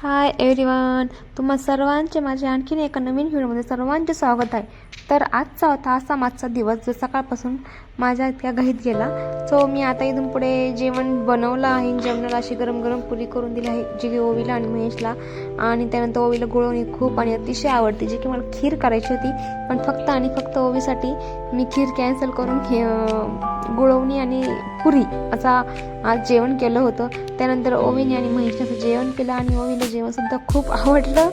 Hi everyone, तुम्हा सर्वांचे माझे आणखीन एका नवीन व्हिडिओमध्ये सर्वांचे स्वागत आहे. तर आजचा होता असा माझा दिवस जो सकाळपासून माझ्या इतक्या घाईत गेला. सो मी आता इथून पुढे जेवण बनवलं आहे. जेवणाला अशी गरम गरम पुरी करून दिली आहे, जी की ओवीला आणि महेशला, आणि त्यानंतर ओवीला गुळवणी खूप आणि अतिशय आवडते, जी की मला खीर करायची होती. पण फक्त आणि फक्त ओवीसाठी मी खीर कॅन्सल करून गुळवणी आणि पुरी असा आज जेवण केलं होतं. त्यानंतर ओवीने आणि महेशने असं जेवण केलं आणि ओवीला जेवणसुद्धा खूप आवडलं.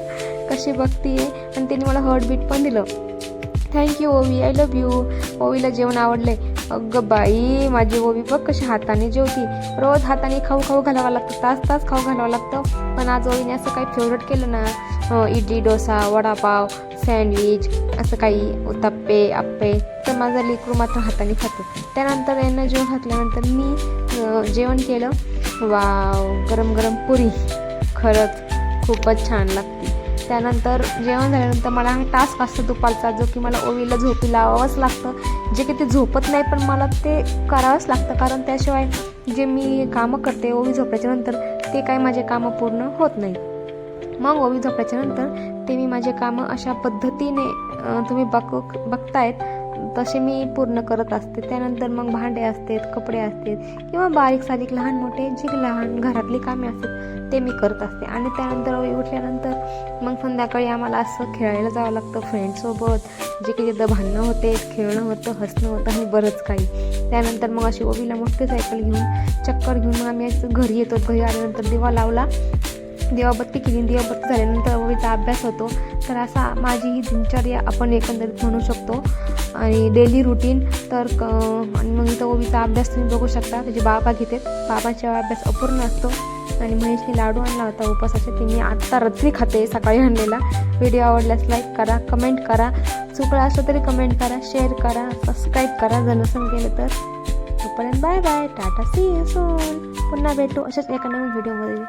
कशी बघतीये, आणि तिने मला हार्टबीट पण दिलं. थँक्यू ओवी, आय लव्ह यू. ओवीला जेवण आवडले. अगं बाई, माझी ओवी बघ कशी हाताने जेवती. रोज हाताने खाऊ खाऊ घालावं लागतं, तास तास खाऊ घालावं लागतं. पण आज ओवीने असं काही फेवरेट केलं ना, इडली, डोसा, वडापाव, सँडविच, असं काही उत्तप्पे, आप्पे, तर माझा लेकरू मात्र हाताने खातो. त्यानंतर यांना जेवण घातल्यानंतर मी जेवण केलं. वाव, गरम गरम पुरी खरंच खूपच छान लागते. त्यानंतर जेवण झाल्यानंतर मला हा टास्क असतो दुपारचा, जो की मला ओवीला झोपी लावावंच लागतं. जे की ते झोपत नाही, पण मला ते करावंच लागतं, कारण त्याशिवाय जे मी कामं करते ओवी झोपल्याच्या नंतर ते काही माझे कामं पूर्ण होत नाही. मग ओवी झोपल्याच्या नंतर ते मी माझे कामं अशा पद्धतीने तुम्ही बघतायत तसे मी पूर्ण करत असते. त्यानंतर मग भांडे असतात, कपडे असतात, किंवा बारीक सारीक लहान मोठे जी लहान घरातली कामे असतात ते मी करत असते. आणि त्यानंतर ओवी उठल्यानंतर मग संध्याकाळी आम्हाला असं खेळायला जावं लागतं फ्रेंड्ससोबत, जे की तिथं भांडणं होते, खेळणं होतं, हसणं होतं आणि बरंच काही. त्यानंतर मग अशी ओवीला मोठी सायकल घेऊन चक्कर घेऊन मग आम्ही घरी येतो. घरी आल्यानंतर दिवा लावला, दिवाबत्ती केली. दिवाबत्ती झाल्यानंतर ओवीचा अभ्यास होतो. तर असा माझी ही दिनचर्या आपण एकंदरीत म्हणू शकतो, आणि डेली रुटीन. तर आणि मग इथं ओवीचा अभ्यास तुम्ही बघू शकता, त्याचे बाबा घेतात. बाबांचा अभ्यास अपूर्ण असतो. आणि महेशने लाडू आणला होता उपासाचे, ते मी आत्ता रात्री खाते, सकाळी आणलेला. व्हिडिओ आवडल्यास लाईक करा, कमेंट करा, चुकला असलं तरी कमेंट करा, शेअर करा, सबस्क्राईब करा जर नसेल केलं तर. तोपर्यंत bye bye, tata, see you soon. पुन्हा भेटू अशाच एका नवीन व्हिडिओमध्ये.